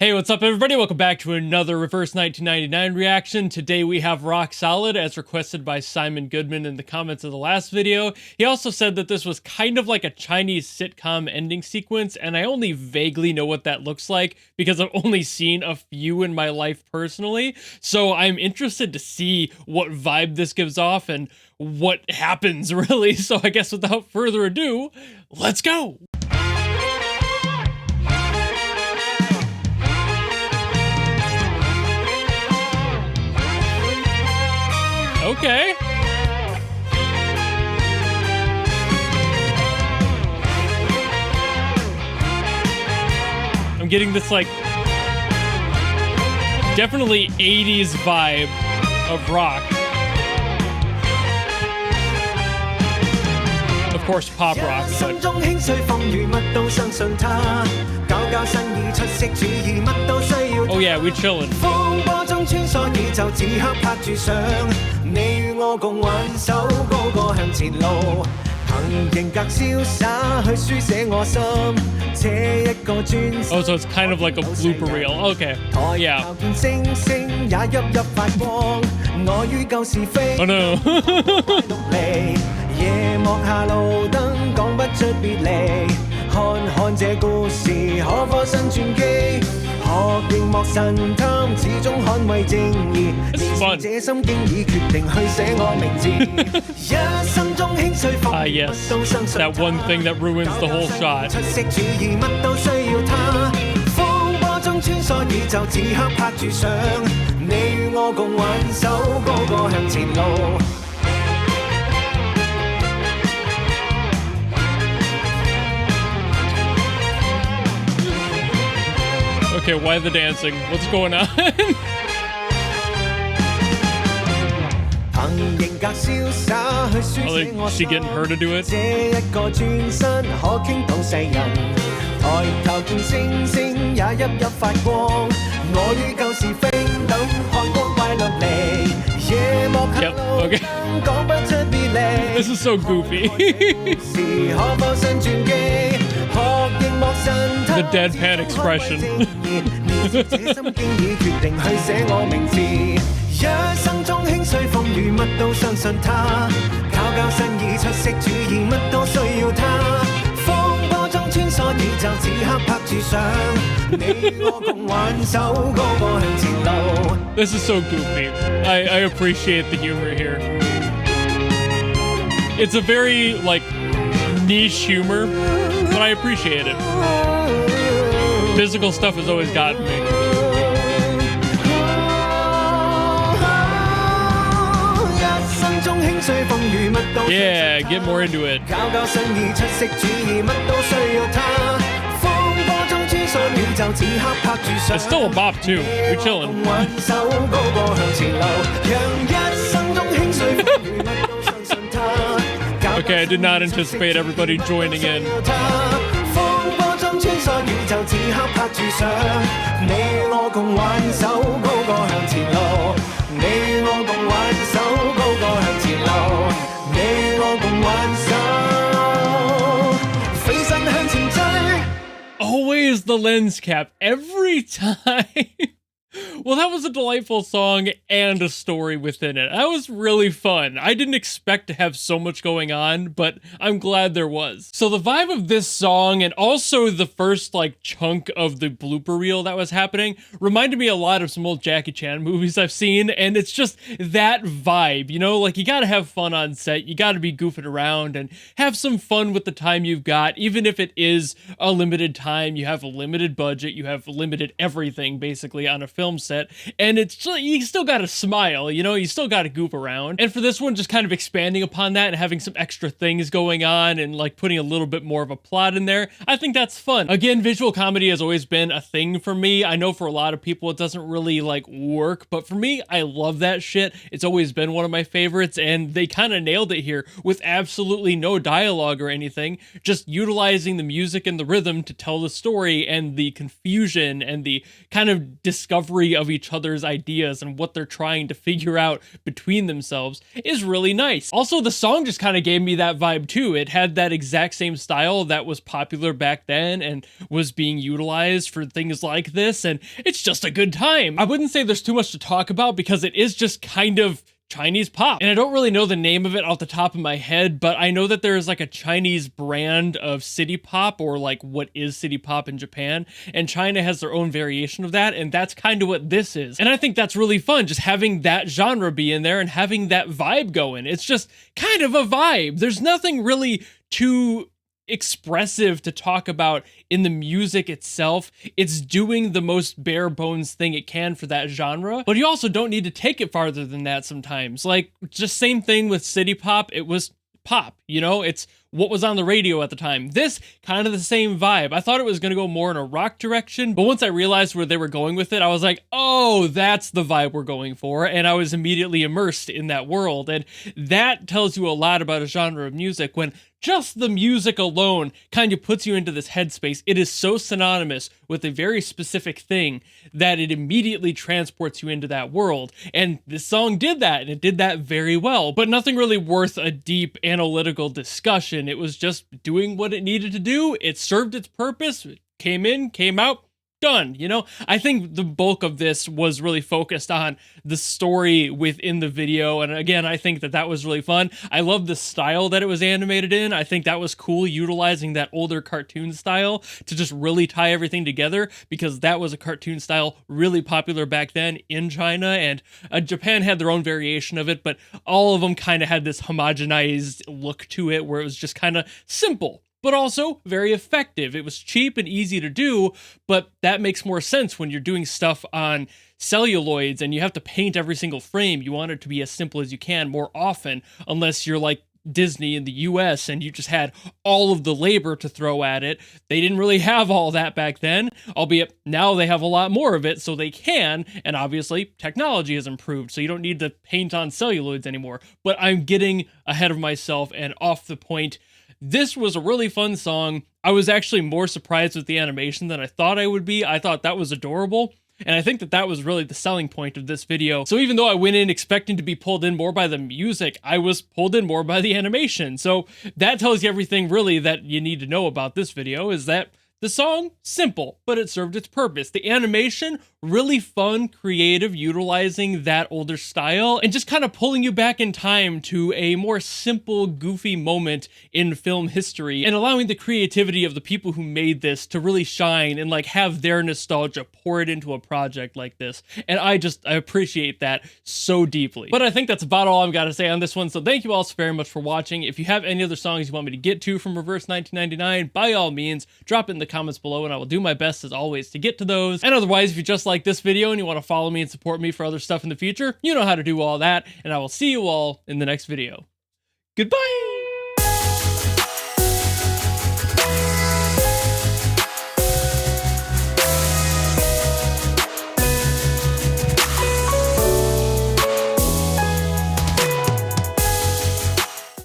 Hey, what's up everybody? Welcome back to another Reverse 1999 reaction. Today we have Rock Solid as requested by Simon Goodman in the comments of the last video. He also said that this was kind of like a Chinese sitcom ending sequence, and I only vaguely know what that looks like because I've only seen a few in my life personally. So I'm interested to see what vibe this gives off and what happens really. So I guess without further ado, let's go! Okay. I'm getting this, like, definitely 80s vibe of rock. Of course, pop rock, but... Oh yeah, we chillin'. Oh, so it's kind of like a blooper reel. Okay. Yeah. Oh no. This is fun. Yes. That one thing that ruins the whole shot. Okay, why the dancing? What's going on? Oh, is she getting her to do it? Yep, okay. This is so goofy. The deadpan expression. This is so goofy. I appreciate the humor here. It's a very, like, niche humor, but I appreciate it. Physical stuff has always gotten me. Yeah, get more into it. It's still a bop too. We're chilling. Okay, I did not anticipate everybody joining in. Always the lens cap, every time. Well, that was a delightful song and a story within it. That was really fun. I didn't expect to have so much going on, but I'm glad there was. So the vibe of this song and also the first like chunk of the blooper reel that was happening reminded me a lot of some old Jackie Chan movies I've seen, and it's just that vibe, you know, like you gotta have fun on set, you gotta be goofing around and have some fun with the time you've got, even if it is a limited time, you have a limited budget, you have limited everything basically on a film set, and it's you still gotta smile, you know, you still gotta goof around. And for this one, just kind of expanding upon that and having some extra things going on and like putting a little bit more of a plot in there, I think that's fun. Again, visual comedy has always been a thing for me. I know for a lot of people it doesn't really like work, but for me, I love that shit. It's always been one of my favorites, and they kind of nailed it here with absolutely no dialogue or anything, just utilizing the music and the rhythm to tell the story and the confusion and the kind of discovery discovery of each other's ideas and what they're trying to figure out between themselves is really nice. Also, the song just kind of gave me that vibe too. It had that exact same style that was popular back then and was being utilized for things like this, and it's just a good time. I wouldn't say there's too much to talk about because it is just kind of Chinese pop. And I don't really know the name of it off the top of my head, but I know that there is like a Chinese brand of city pop, or like what is city pop in Japan, and China has their own variation of that, and that's kind of what this is. And I think that's really fun, just having that genre be in there and having that vibe going. It's just kind of a vibe. There's nothing really too expressive to talk about in the music itself. It's doing the most bare bones thing it can for that genre, but you also don't need to take it farther than that sometimes. Like, just same thing with city pop. It was pop, you know, it's what was on the radio at the time. This kind of the same vibe. I thought it was going to go more in a rock direction, but once I realized where they were going with it, I was like, oh, that's the vibe we're going for. And I was immediately immersed in that world. And that tells you a lot about a genre of music when just the music alone kind of puts you into this headspace. It is so synonymous with a very specific thing that it immediately transports you into that world. And this song did that, and it did that very well, but nothing really worth a deep analytical discussion. It was just doing what it needed to do. It served its purpose, came in, came out, done. You know, I think the bulk of this was really focused on the story within the video, and again, I think that was really fun. I love the style that it was animated in. I think that was cool, utilizing that older cartoon style to just really tie everything together, because that was a cartoon style really popular back then in China, and Japan had their own variation of it, but all of them kind of had this homogenized look to it where it was just kind of simple, but also very effective. It was cheap and easy to do, but that makes more sense when you're doing stuff on celluloids and you have to paint every single frame. You want it to be as simple as you can more often, unless you're like Disney in the US and you just had all of the labor to throw at it. They didn't really have all that back then, albeit now they have a lot more of it, so they can, and obviously technology has improved, so you don't need to paint on celluloids anymore. But I'm getting ahead of myself and off the point. This was a really fun song. I was actually more surprised with the animation than I thought I would be. I thought that was adorable, and I think that was really the selling point of this video. So even though I went in expecting to be pulled in more by the music, I was pulled in more by the animation. So that tells you everything really that you need to know about this video, is that the song, simple, but it served its purpose. The animation, really fun, creative, utilizing that older style, and just kind of pulling you back in time to a more simple, goofy moment in film history, and allowing the creativity of the people who made this to really shine and like have their nostalgia pour it into a project like this. And I appreciate that so deeply. But I think that's about all I've got to say on this one, so thank you all so very much for watching. If you have any other songs you want me to get to from Reverse 1999, by all means, drop it in the comments below, and I will do my best as always to get to those. And otherwise, if you just like this video and you want to follow me and support me for other stuff in the future, you know how to do all that, and I will see you all in the next video. Goodbye!